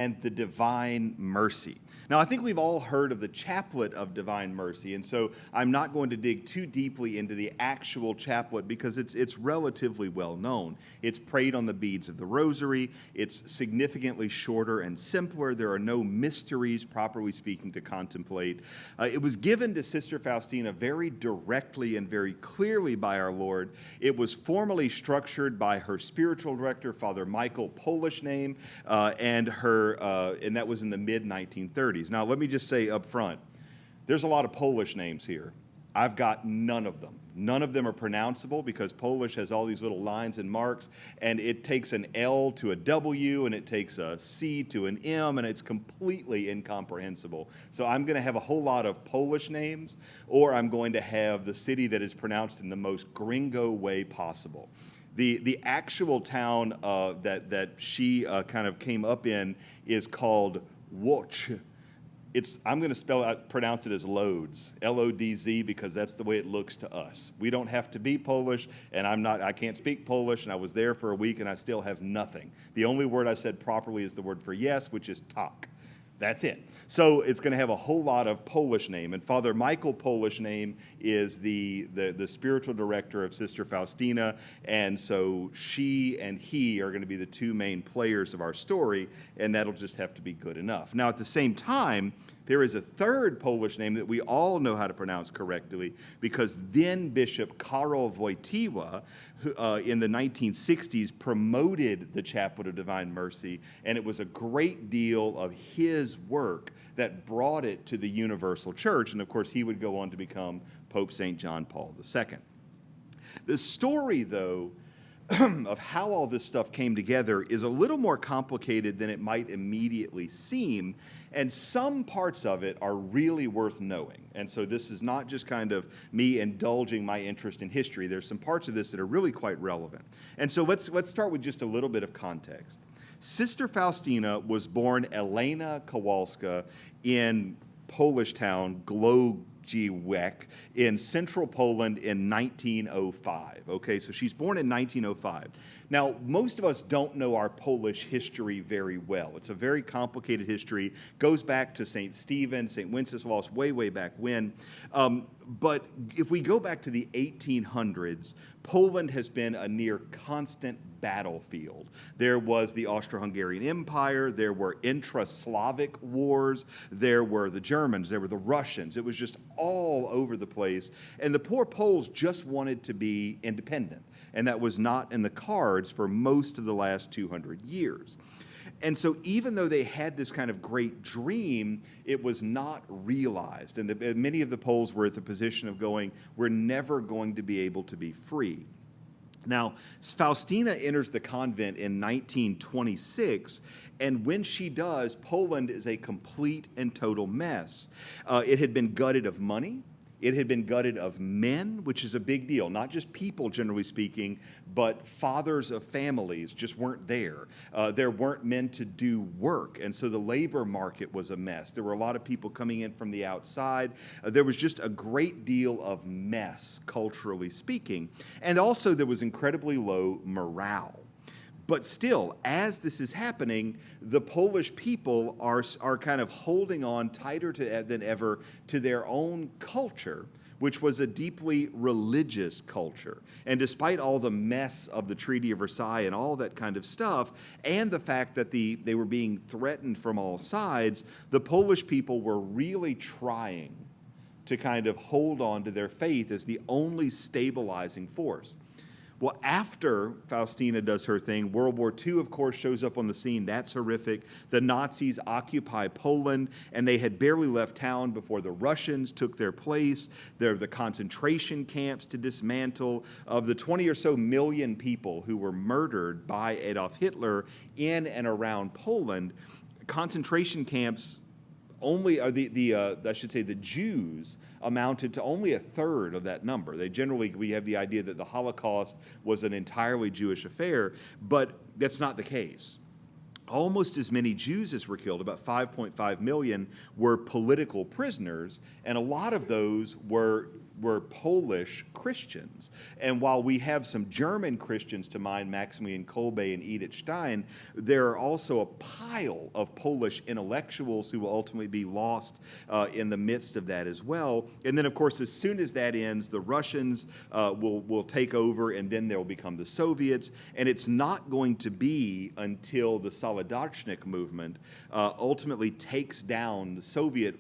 and the divine mercy. Now, I think we've all heard of the chaplet of divine mercy, and so I'm not going to dig too deeply into the actual chaplet because it's relatively well known. It's prayed on the beads of the rosary. It's significantly shorter and simpler. There are no mysteries, properly speaking, to contemplate. It was given to Sister Faustina very directly and very clearly by our Lord. It was formally structured by her spiritual director, Father Michael, Polish name, and that was in the mid-1930s. Now, let me just say up front, there's a lot of Polish names here. I've got none of them. None of them are pronounceable because Polish has all these little lines and marks, and it takes an L to a W, and it takes a C to an M, and it's completely incomprehensible. So I'm going to have a whole lot of Polish names, or I'm going to have the city that is pronounced in the most gringo way possible. The actual town that she kind of came up in is called Łódź. I'm going to pronounce it as Lodz, L-O-D-Z, because that's the way it looks to us. We don't have to be Polish, and I can't speak Polish, and I was there for a week, and I still have nothing. The only word I said properly is the word for yes, which is tak. That's it. So it's going to have a whole lot of Polish name. And Father Michael Polish name is the spiritual director of Sister Faustina. And so she and he are going to be the two main players of our story, and that'll just have to be good enough. Now, at the same time, there is a third Polish name that we all know how to pronounce correctly because then Bishop Karol Wojtyła, who, in the 1960s, promoted the Chaplet of Divine Mercy, and it was a great deal of his work that brought it to the Universal Church, and of course he would go on to become Pope St. John Paul II. The story, though, of how all this stuff came together is a little more complicated than it might immediately seem, and some parts of it are really worth knowing. And so this is not just kind of me indulging my interest in history. There's some parts of this that are really quite relevant. And so let's start with just a little bit of context. Sister Faustina was born Elena Kowalska in Polish town Głogowicz in central Poland in 1905. Okay, so she's born in 1905. Now, most of us don't know our Polish history very well. It's a very complicated history. Goes back to St. Stephen, St. Wenceslaus, way, way back when. But if we go back to the 1800s, Poland has been a near constant battlefield. There was the Austro-Hungarian Empire, there were intra-Slavic wars, there were the Germans, there were the Russians. It was just all over the place. And the poor Poles just wanted to be independent. And that was not in the cards for most of the last 200 years. And so even though they had this kind of great dream, it was not realized. And many of the Poles were at the position of going, we're never going to be able to be free. Now, Faustina enters the convent in 1926, and when she does, Poland is a complete and total mess. It had been gutted of money. It had been gutted of men, which is a big deal. Not just people, generally speaking, but fathers of families just weren't there. There weren't men to do work, and so the labor market was a mess. There were a lot of people coming in from the outside. There was just a great deal of mess, culturally speaking. And also there was incredibly low morale. But still, as this is happening, the Polish people are kind of holding on tighter than ever to their own culture, which was a deeply religious culture. And despite all the mess of the Treaty of Versailles and all that kind of stuff, and the fact that they were being threatened from all sides, the Polish people were really trying to kind of hold on to their faith as the only stabilizing force. Well, after Faustina does her thing, World War II, of course, shows up on the scene. That's horrific. The Nazis occupy Poland, and they had barely left town before the Russians took their place. There are the concentration camps to dismantle. Of the 20 or so million people who were murdered by Adolf Hitler in and around Poland, concentration camps only are the Jews amounted to only a third of that number. We have the idea that the Holocaust was an entirely Jewish affair, but that's not the case. Almost as many Jews as were killed, about 5.5 million, were political prisoners, and a lot of those were were Polish Christians. And while we have some German Christians to mind, Maximilian Kolbe and Edith Stein, there are also a pile of Polish intellectuals who will ultimately be lost in the midst of that as well. And then, of course, as soon as that ends, the Russians will take over, and then there will become the Soviets. And it's not going to be until the Solidarność movement ultimately takes down the Soviet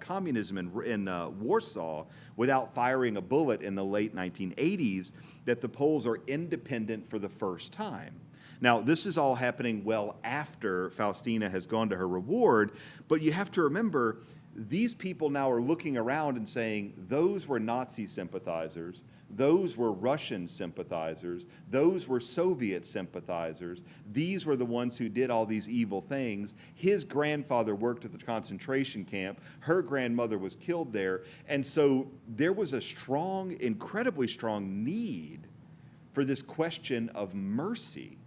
communism in Warsaw without firing a bullet in the late 1980s that the Poles are independent for the first time. Now, this is all happening well after Faustina has gone to her reward, but you have to remember, these people now are looking around and saying, those were Nazi sympathizers, those were Russian sympathizers, those were Soviet sympathizers, these were the ones who did all these evil things. His grandfather worked at the concentration camp, her grandmother was killed there, and so there was a strong, incredibly strong need for this question of mercy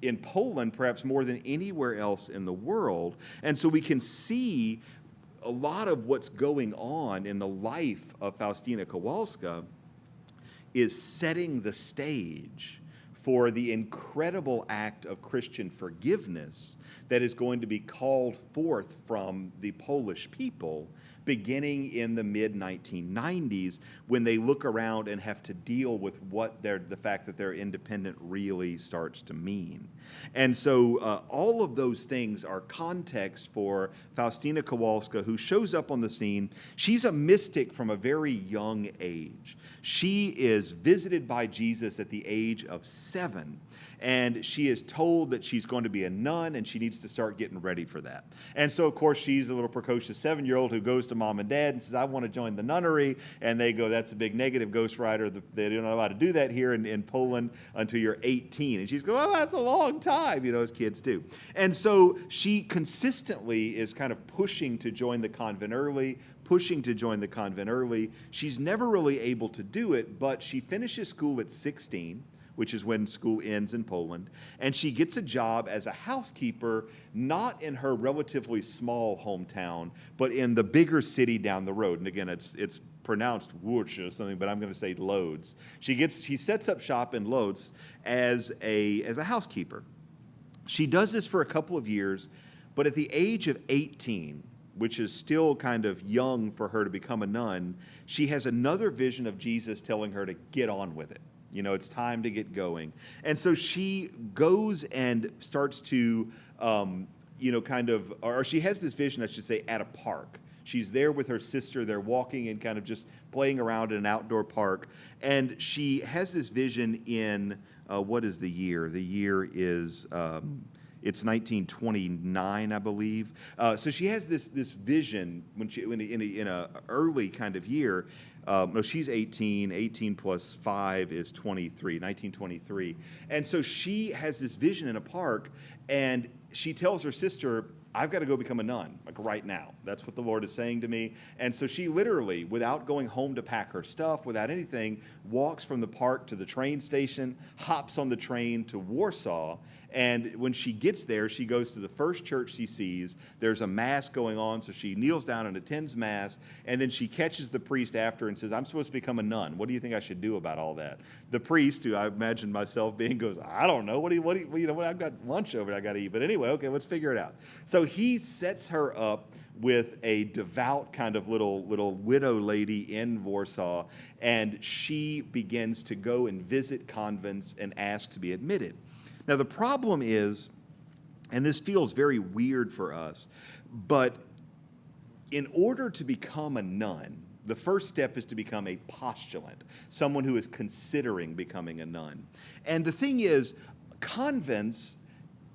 in Poland, perhaps more than anywhere else in the world. And so we can see a lot of what's going on in the life of Faustina Kowalska is setting the stage for the incredible act of Christian forgiveness that is going to be called forth from the Polish people beginning in the mid-1990s, when they look around and have to deal with what the fact that they're independent really starts to mean. And so all of those things are context for Faustina Kowalska, who shows up on the scene. She's a mystic from a very young age. She is visited by Jesus at the age of 7. And she is told that she's going to be a nun and she needs to start getting ready for that. And so, of course, she's a little precocious 7-year-old who goes to mom and dad and says, I want to join the nunnery. And they go, that's a big negative, Ghost Rider. They don't know allowed to do that here in Poland until you're 18. And she's going, oh, that's a long time, as kids do. And so she consistently is kind of pushing to join the convent early, She's never really able to do it, but she finishes school at 16, which is when school ends in Poland, and she gets a job as a housekeeper, not in her relatively small hometown, but in the bigger city down the road. And again, it's pronounced Łódź or something, but I'm going to say Lodz. She sets up shop in Lodz as a housekeeper. She does this for a couple of years, but at the age of 18, which is still kind of young for her to become a nun, she has another vision of Jesus telling her to get on with it. It's time to get going. And so she goes and starts to, or she has this vision, I should say, at a park. She's there with her sister. They're walking and kind of just playing around in an outdoor park. And she has this vision in, what is the year? The year is, it's 1929, I believe. So she has this vision in a early kind of year. No, she's 18. 18 plus 5 is 23, 1923. And so she has this vision in a park, and she tells her sister, I've got to go become a nun, like right now. That's what the Lord is saying to me. And so she literally, without going home to pack her stuff, without anything, walks from the park to the train station, hops on the train to Warsaw, and when she gets there, she goes to the first church she sees. There's a mass going on, so she kneels down and attends mass, and then she catches the priest after and says, I'm supposed to become a nun. What do you think I should do about all that? The priest, who I imagine myself being, goes, I don't know. I've got lunch over I got to eat. But anyway, okay, let's figure it out. So he sets her up with a devout kind of little widow lady in Warsaw, and she begins to go and visit convents and ask to be admitted. Now, the problem is, and this feels very weird for us, but in order to become a nun, the first step is to become a postulant, someone who is considering becoming a nun. And the thing is, convents,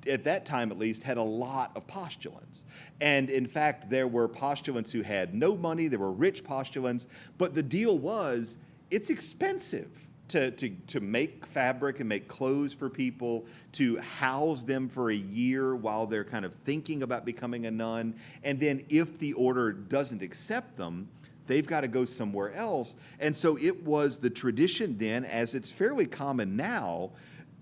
at that time at least, had a lot of postulants. And in fact, there were postulants who had no money, there were rich postulants, but the deal was, it's expensive to make fabric and make clothes for people, to house them for a year while they're kind of thinking about becoming a nun. And then if the order doesn't accept them, they've got to go somewhere else. And so it was the tradition then, as it's fairly common now,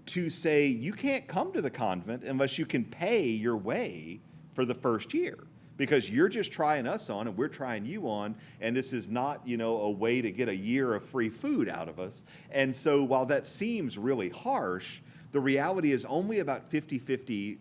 to say you can't come to the convent unless you can pay your way for the first year. because you're just trying us on and we're trying you on, and this is not, a way to get a year of free food out of us. And so while that seems really harsh, the reality is only about 50-50,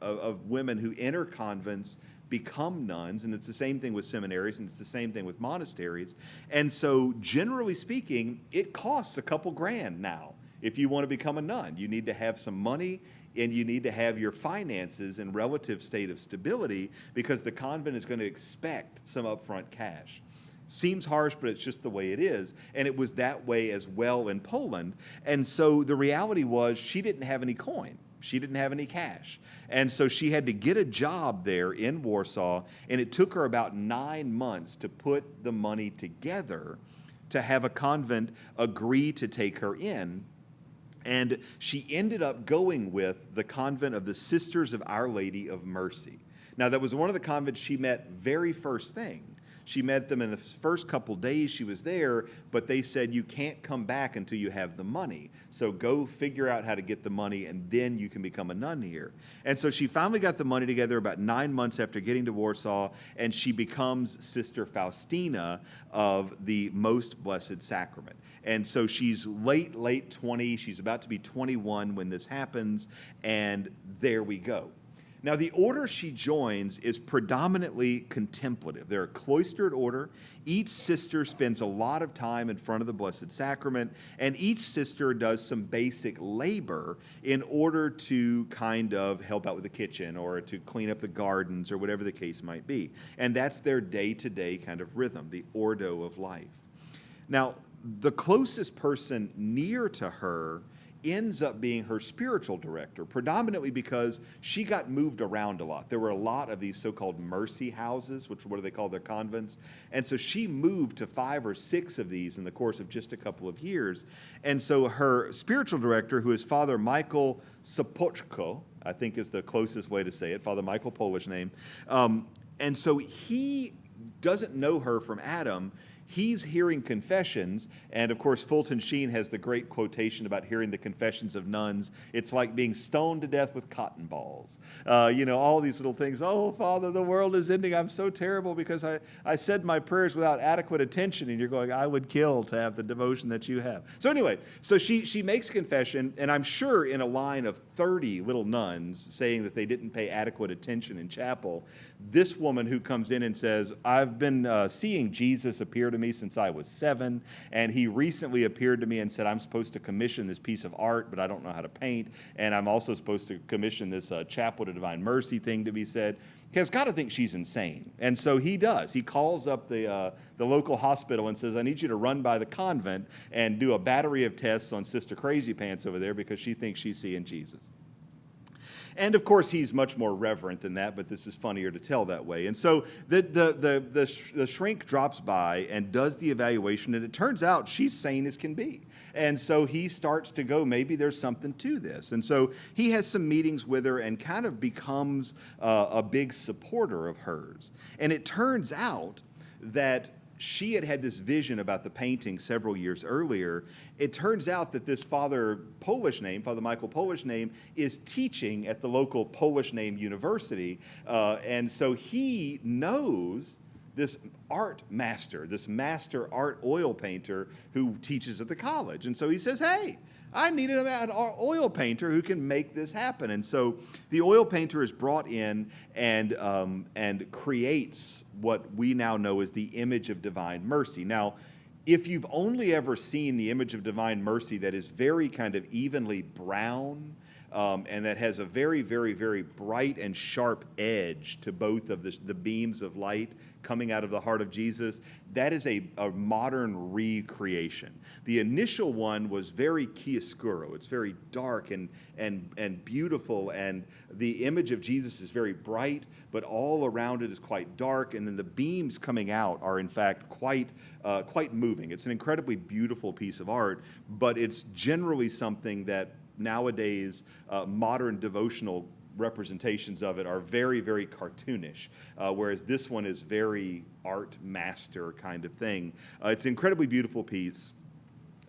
of women who enter convents become nuns, and it's the same thing with seminaries, and it's the same thing with monasteries. And so generally speaking, it costs a couple grand now. If you want to become a nun, you need to have some money, and you need to have your finances in relative state of stability, because the convent is going to expect some upfront cash. Seems harsh, but it's just the way it is. And it was that way as well in Poland. And so the reality was she didn't have any coin. She didn't have any cash. And so she had to get a job there in Warsaw, and it took her about 9 months to put the money together to have a convent agree to take her in. And she ended up going with the convent of the Sisters of Our Lady of Mercy. Now, that was one of the convents she met very first thing. She met them in the first couple days she was there, but they said, you can't come back until you have the money. So go figure out how to get the money, and then you can become a nun here. And so she finally got the money together about 9 months after getting to Warsaw, and she becomes Sister Faustina of the Most Blessed Sacrament. And so she's late 20. She's about to be 21 when this happens, and there we go. Now, the order she joins is predominantly contemplative. They're a cloistered order. Each sister spends a lot of time in front of the Blessed Sacrament, and each sister does some basic labor in order to kind of help out with the kitchen or to clean up the gardens or whatever the case might be. And that's their day-to-day kind of rhythm, the ordo of life. Now, the closest person near to her ends up being her spiritual director, predominantly because she got moved around a lot. There were a lot of these so-called mercy houses, which what do they call their convents? And so she moved to 5 or 6 of these in the course of just a couple of years. And so her spiritual director, who is Father Michael Sopoczko, I think is the closest way to say it, Father Michael, Polish name. And so he doesn't know her from Adam. He's hearing confessions, and of course Fulton Sheen has the great quotation about hearing the confessions of nuns. It's like being stoned to death with cotton balls. All these little things. Oh, Father, the world is ending. I'm so terrible because I said my prayers without adequate attention, and you're going, I would kill to have the devotion that you have. So anyway, so she makes confession, and I'm sure in a line of 30 little nuns saying that they didn't pay adequate attention in chapel, this woman who comes in and says, I've been seeing Jesus appear to me since I was 7, and he recently appeared to me and said, I'm supposed to commission this piece of art, but I don't know how to paint, and I'm also supposed to commission this Chaplet of Divine Mercy thing to be said. He has got to think she's insane. And so he does. He calls up the local hospital and says, I need you to run by the convent and do a battery of tests on Sister Crazy Pants over there because she thinks she's seeing Jesus. And of course, he's much more reverent than that, but this is funnier to tell that way. And so the shrink drops by and does the evaluation, and it turns out she's sane as can be. And so he starts to go, maybe there's something to this. And so he has some meetings with her and kind of becomes a big supporter of hers. And it turns out that she had this vision about the painting several years earlier. It turns out that this Father Michael Polish name, is teaching at the local Polish name university. And so he knows this art master, this master art oil painter who teaches at the college. And so he says, hey, I need an oil painter who can make this happen. And so the oil painter is brought in and creates what we now know as the image of Divine Mercy. Now, if you've only ever seen the image of Divine Mercy that is very kind of evenly brown, and that has a very, very, very bright and sharp edge to both of the beams of light coming out of the heart of Jesus, that is a modern recreation. The initial one was very chiaroscuro. It's very dark and beautiful, and the image of Jesus is very bright, but all around it is quite dark, and then the beams coming out are in fact quite moving. It's an incredibly beautiful piece of art, but it's generally something that nowadays modern devotional representations of it are very, very cartoonish, whereas this one is very art master kind of thing. It's an incredibly beautiful piece.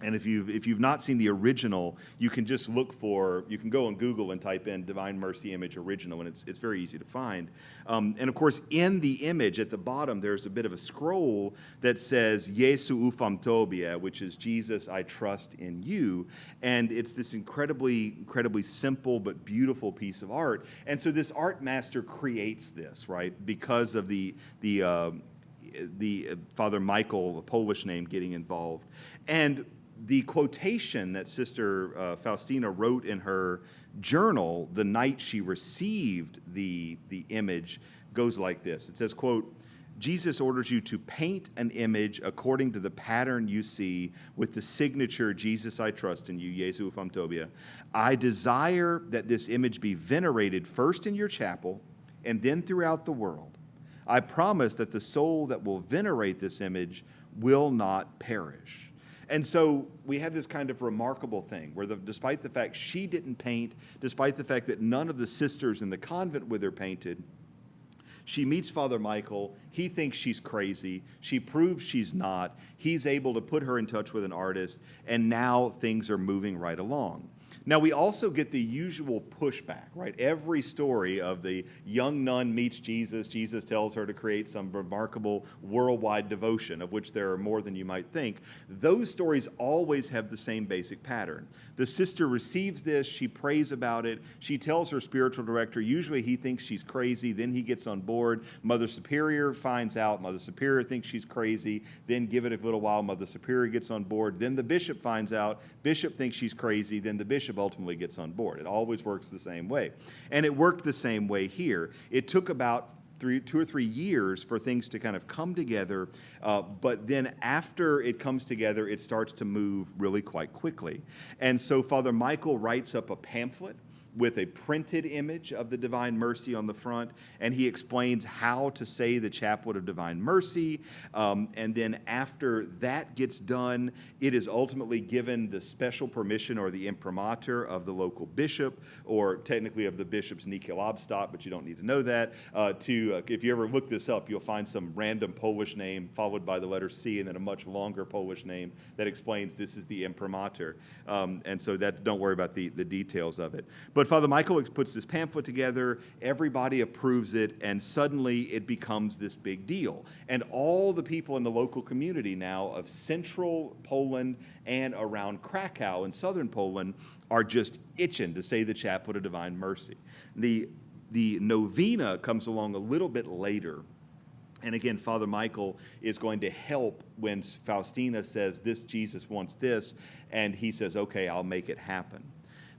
And if you've not seen the original, you can just you can go on Google and type in Divine Mercy Image Original, and it's very easy to find. And of course, in the image at the bottom, there's a bit of a scroll that says, Jesu ufam tobia, which is Jesus, I trust in you. And it's this incredibly simple but beautiful piece of art. And so this art master creates this, right, because of the Father Michael, a Polish name, getting involved. And the quotation that Sister Faustina wrote in her journal the night she received the image goes like this. It says, quote, Jesus orders you to paint an image according to the pattern you see with the signature, Jesus, I trust in you, Jesu ufam tobia. I desire that this image be venerated first in your chapel and then throughout the world. I promise that the soul that will venerate this image will not perish. And so we have this kind of remarkable thing where despite the fact she didn't paint, despite the fact that none of the sisters in the convent with her painted, she meets Father Michael. He thinks she's crazy. She proves she's not. He's able to put her in touch with an artist, and now things are moving right along. Now, we also get the usual pushback, right? Every story of the young nun meets Jesus. Jesus tells her to create some remarkable worldwide devotion, of which there are more than you might think. Those stories always have the same basic pattern. The sister receives this. She prays about it. She tells her spiritual director. Usually he thinks she's crazy. Then he gets on board. Mother Superior finds out. Mother Superior thinks she's crazy. Then give it a little while. Mother Superior gets on board. Then the bishop finds out. Bishop thinks she's crazy. Then the bishop ultimately gets on board. It always works the same way. And it worked the same way here. It took about 2 or 3 years for things to kind of come together, but then after it comes together, it starts to move really quite quickly. And so Father Michael writes up a pamphlet with a printed image of the Divine Mercy on the front, and he explains how to say the Chaplet of Divine Mercy. And then after that gets done, it is ultimately given the special permission or the imprimatur of the local bishop, or technically of the bishop's Nikolobstot, but you don't need to know that. If you ever look this up, you'll find some random Polish name followed by the letter C and then a much longer Polish name that explains this is the imprimatur. And so don't worry about the details of it. But Father Michael puts this pamphlet together, everybody approves it, and suddenly it becomes this big deal. And all the people in the local community now of central Poland and around Krakow in southern Poland are just itching to say the Chaplet of Divine Mercy. The novena comes along a little bit later. And again, Father Michael is going to help when Faustina says, this Jesus wants this, and he says, okay, I'll make it happen.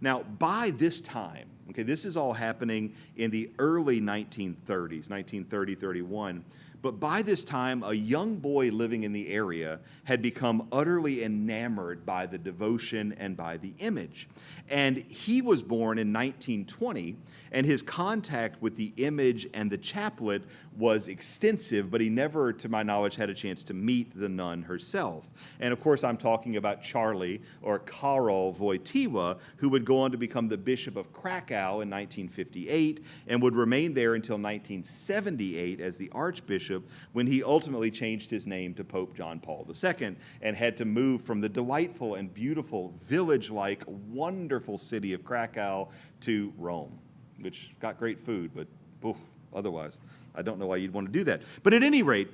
Now, by this time, okay, this is all happening in the early 1930s, 1930, 31. But by this time, a young boy living in the area had become utterly enamored by the devotion and by the image. And he was born in 1920, and his contact with the image and the chaplet was extensive, but he never, to my knowledge, had a chance to meet the nun herself. And of course, I'm talking about Charlie, or Karol Wojtyła, who would go on to become the Bishop of Krakow in 1958 and would remain there until 1978 as the Archbishop, when he ultimately changed his name to Pope John Paul II and had to move from the delightful and beautiful village-like, wonderful city of Krakow to Rome, which got great food, but otherwise, I don't know why you'd want to do that. But at any rate,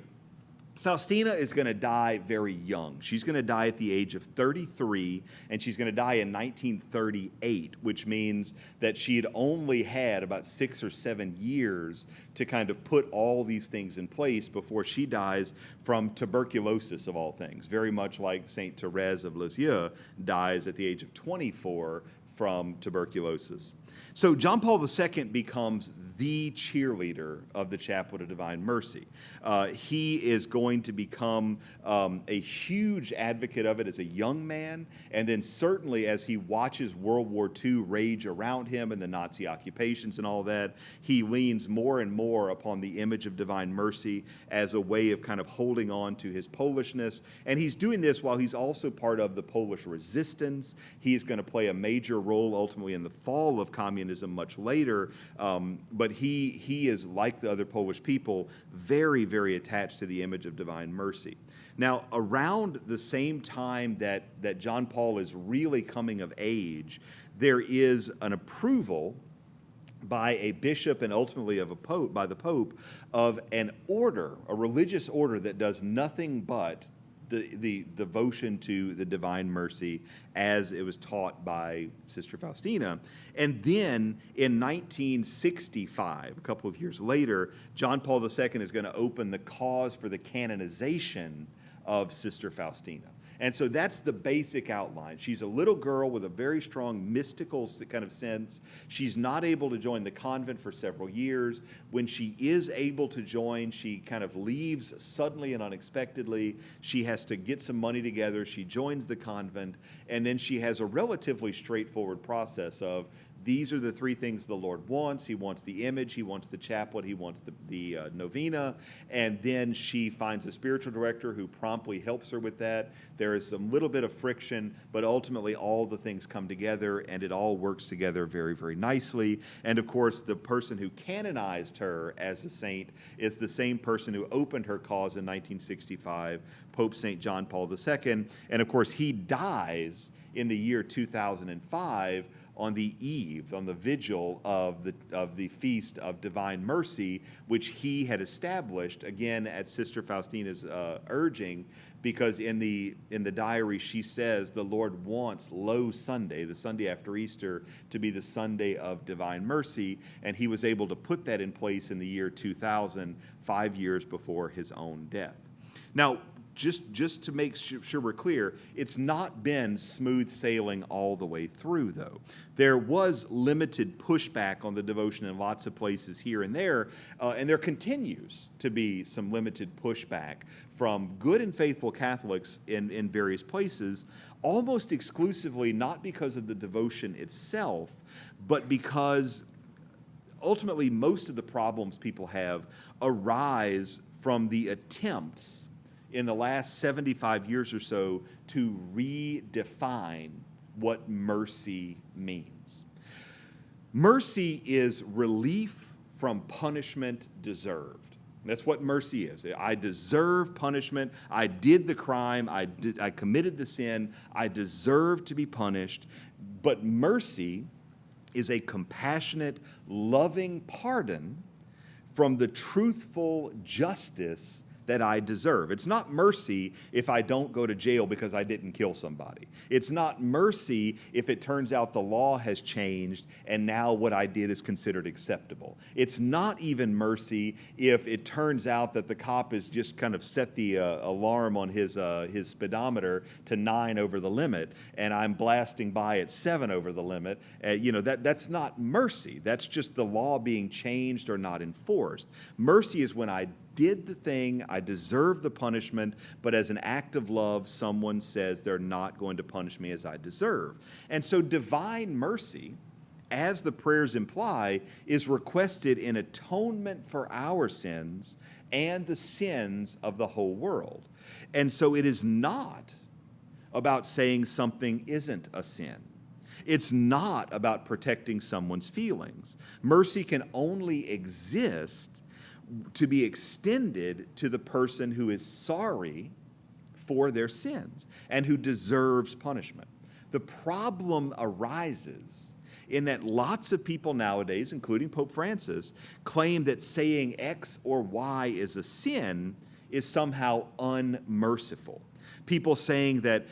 Faustina is going to die very young. She's going to die at the age of 33, and she's going to die in 1938, which means that she had only had about 6 or 7 years to kind of put all these things in place before she dies from tuberculosis, of all things, very much like Saint Therese of Lisieux dies at the age of 24 from tuberculosis. So John Paul II becomes the cheerleader of the Chaplet of Divine Mercy. He is going to become a huge advocate of it as a young man, and then certainly as he watches World War II rage around him and the Nazi occupations and all that, he leans more and more upon the image of Divine Mercy as a way of kind of holding on to his Polishness. And he's doing this while he's also part of the Polish resistance. He's going to play a major role ultimately in the fall of communism much later, but but he is, like the other Polish people, very, very attached to the image of divine mercy. Now, around the same time that John Paul is really coming of age, there is an approval by a bishop and ultimately of a pope, by the Pope, of an order, a religious order that does nothing but the devotion to the divine mercy as it was taught by Sister Faustina. And then in 1965, a couple of years later, John Paul II is going to open the cause for the canonization of Sister Faustina. And so that's the basic outline. She's a little girl with a very strong mystical kind of sense. She's not able to join the convent for several years. When she is able to join, she kind of leaves suddenly and unexpectedly. She has to get some money together. She joins the convent, and then she has a relatively straightforward process of, these are the three things the Lord wants. He wants the image, he wants the chaplet, he wants the novena, and then she finds a spiritual director who promptly helps her with that. There is some little bit of friction, but ultimately all the things come together, and it all works together very, very nicely. And of course, the person who canonized her as a saint is the same person who opened her cause in 1965, Pope St. John Paul II. And of course, he dies in the year 2005 on the eve, on the vigil of the Feast of Divine Mercy, which he had established, again, at Sister Faustina's urging, because in the diary she says the Lord wants Low Sunday, the Sunday after Easter, to be the Sunday of Divine Mercy, and he was able to put that in place in the year 2000, 5 years before his own death. Now, just to make sure we're clear, it's not been smooth sailing all the way through, though. There was limited pushback on the devotion in lots of places here and there continues to be some limited pushback from good and faithful Catholics in various places, almost exclusively not because of the devotion itself, but because ultimately most of the problems people have arise from the attempts in the last 75 years or so to redefine what mercy means. Mercy is relief from punishment deserved. That's what mercy is. I deserve punishment. I did the crime. I committed the sin. I deserve to be punished. But mercy is a compassionate, loving pardon from the truthful justice that I deserve. It's not mercy if I don't go to jail because I didn't kill somebody. It's not mercy if it turns out the law has changed and now what I did is considered acceptable. It's not even mercy if it turns out that the cop has just kind of set the alarm on his speedometer to 9 over the limit and I'm blasting by at 7 over the limit. That's not mercy. That's just the law being changed or not enforced. Mercy is when I did the thing, I deserve the punishment, but as an act of love, someone says they're not going to punish me as I deserve. And so divine mercy, as the prayers imply, is requested in atonement for our sins and the sins of the whole world. And so it is not about saying something isn't a sin. It's not about protecting someone's feelings. Mercy can only exist to be extended to the person who is sorry for their sins and who deserves punishment. The problem arises in that lots of people nowadays, including Pope Francis, claim that saying X or Y is a sin is somehow unmerciful. People saying that,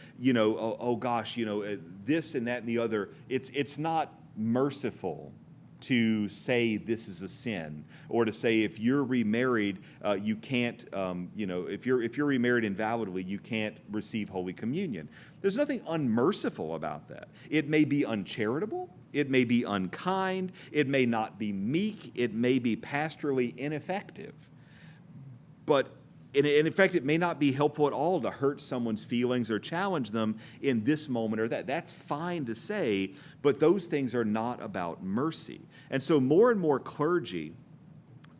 this and that and the other, it's not merciful to say this is a sin, or to say if you're remarried, you can't, if you're remarried invalidly, you can't receive Holy Communion. There's nothing unmerciful about that. It may be uncharitable, it may be unkind, it may not be meek, it may be pastorally ineffective. But in fact, it may not be helpful at all to hurt someone's feelings or challenge them in this moment or that. That's fine to say, but those things are not about mercy. And so more and more clergy,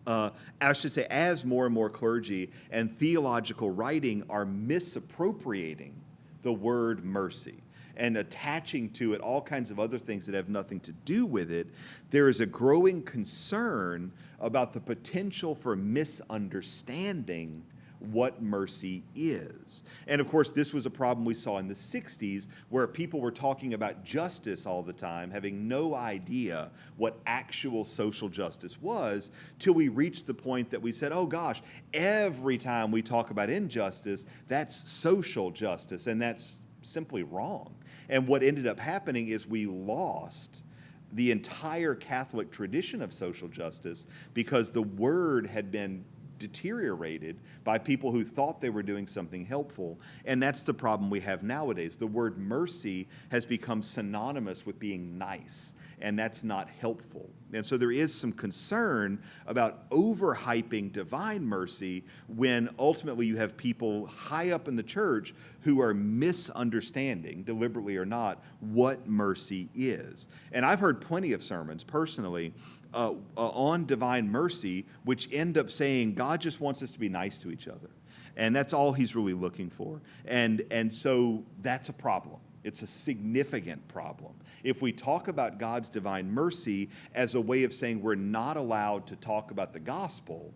as more and more clergy and theological writing are misappropriating the word mercy. and attaching to it all kinds of other things that have nothing to do with it, there is a growing concern about the potential for misunderstanding what mercy is. And of course, this was a problem we saw in the 60s, where people were talking about justice all the time, having no idea what actual social justice was, till we reached the point that we said, oh gosh, every time we talk about injustice, that's social justice, and that's simply wrong. And what ended up happening is we lost the entire Catholic tradition of social justice because the word had been deteriorated by people who thought they were doing something helpful. And that's the problem we have nowadays. The word mercy has become synonymous with being nice, and that's not helpful. And so there is some concern about overhyping divine mercy when ultimately you have people high up in the church who are misunderstanding, deliberately or not, what mercy is. And I've heard plenty of sermons personally on divine mercy, which end up saying God just wants us to be nice to each other. And that's all he's really looking for. And so that's a problem. It's a significant problem. If we talk about God's divine mercy as a way of saying we're not allowed to talk about the gospel,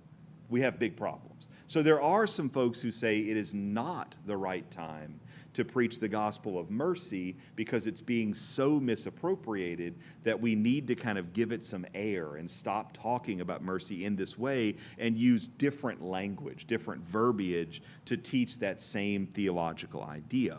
we have big problems. So there are some folks who say it is not the right time to preach the gospel of mercy because it's being so misappropriated that we need to kind of give it some air and stop talking about mercy in this way and use different language, different verbiage to teach that same theological idea.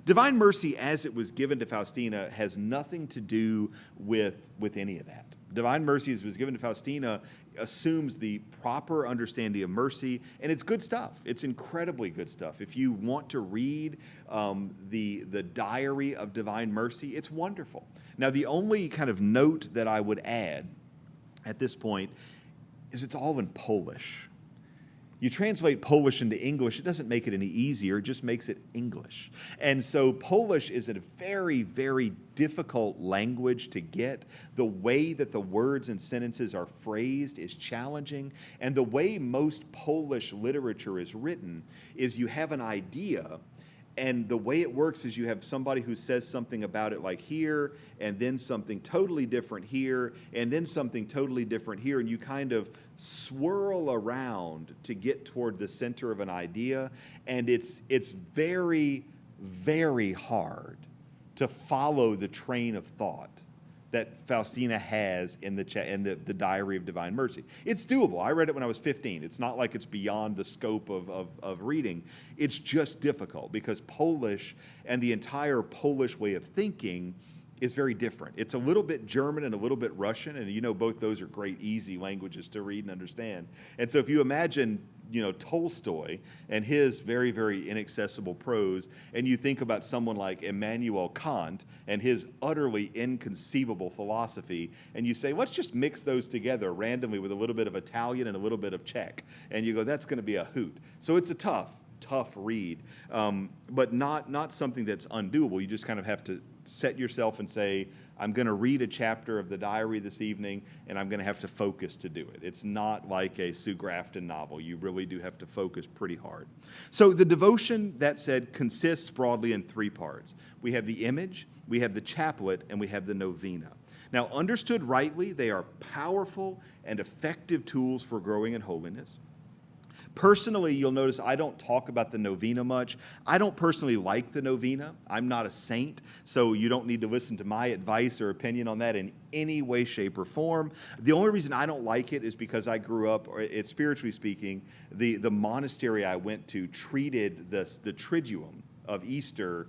Divine mercy, as it was given to Faustina, has nothing to do with any of that. Divine mercy, as it was given to Faustina, assumes the proper understanding of mercy, and it's good stuff. It's incredibly good stuff. If you want to read the diary of divine mercy, it's wonderful. Now, the only kind of note that I would add at this point is it's all in Polish. You translate Polish into English, it doesn't make it any easier, it just makes it English. And so Polish is a very, very difficult language to get. The way that the words and sentences are phrased is challenging. And the way most Polish literature is written is you have an idea, and the way it works is you have somebody who says something about it like here, and then something totally different here, and then something totally different here, and you kind of swirl around to get toward the center of an idea, and it's very, very hard to follow the train of thought that Faustina has in the Diary of Divine Mercy. It's doable. I read it when I was 15. It's not like it's beyond the scope of reading. It's just difficult because Polish and the entire Polish way of thinking is very different. It's a little bit German and a little bit Russian, and you know both those are great, easy languages to read and understand. And so if you imagine, Tolstoy and his very, very inaccessible prose, and you think about someone like Immanuel Kant and his utterly inconceivable philosophy, and you say, let's just mix those together randomly with a little bit of Italian and a little bit of Czech, and you go, that's going to be a hoot. So it's a tough read, but not something that's undoable. You just kind of have to set yourself and say, I'm going to read a chapter of the diary this evening, and I'm going to have to focus to do it. It's not like a Sue Grafton novel. You really do have to focus pretty hard. So the devotion, that said, consists broadly in three parts. We have the image, we have the chaplet, and we have the novena. Now, understood rightly, they are powerful and effective tools for growing in holiness. Personally, you'll notice I don't talk about the novena much. I don't personally like the novena. I'm not a saint, so you don't need to listen to my advice or opinion on that in any way, shape, or form. The only reason I don't like it is because I grew up, spiritually speaking, the monastery I went to treated the Triduum of Easter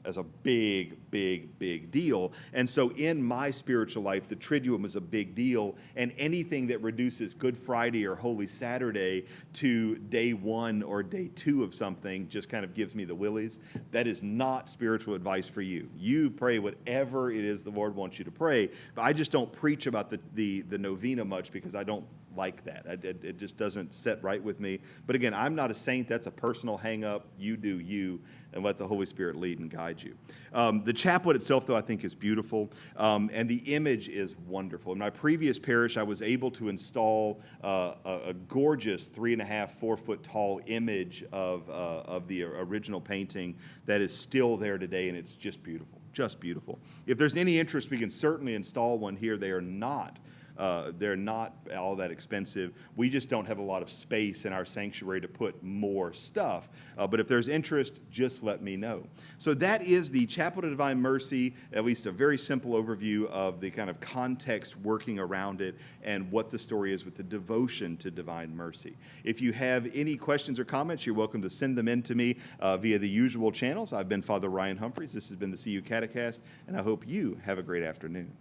as a big, big, big deal. And so in my spiritual life, the Triduum is a big deal, and anything that reduces Good Friday or Holy Saturday to day 1 or day 2 of something just kind of gives me the willies. That is not spiritual advice for you. You pray whatever it is the Lord wants you to pray, but I just don't preach about the novena much because I don't like that. It just doesn't set right with me. But again, I'm not a saint. That's a personal hang-up. You do you, and let the Holy Spirit lead and guide you. The chaplet itself, though, I think is beautiful, and the image is wonderful. In my previous parish, I was able to install a gorgeous 3.5, 4 foot tall image of the original painting that is still there today, and it's just beautiful. Just beautiful. If there's any interest, we can certainly install one here. They're not all that expensive. We just don't have a lot of space in our sanctuary to put more stuff. But if there's interest, just let me know. So that is the Chaplet of Divine Mercy, at least a very simple overview of the kind of context working around it and what the story is with the devotion to Divine Mercy. If you have any questions or comments, you're welcome to send them in to me via the usual channels. I've been Father Ryan Humphries. This has been the CU Catecast, and I hope you have a great afternoon.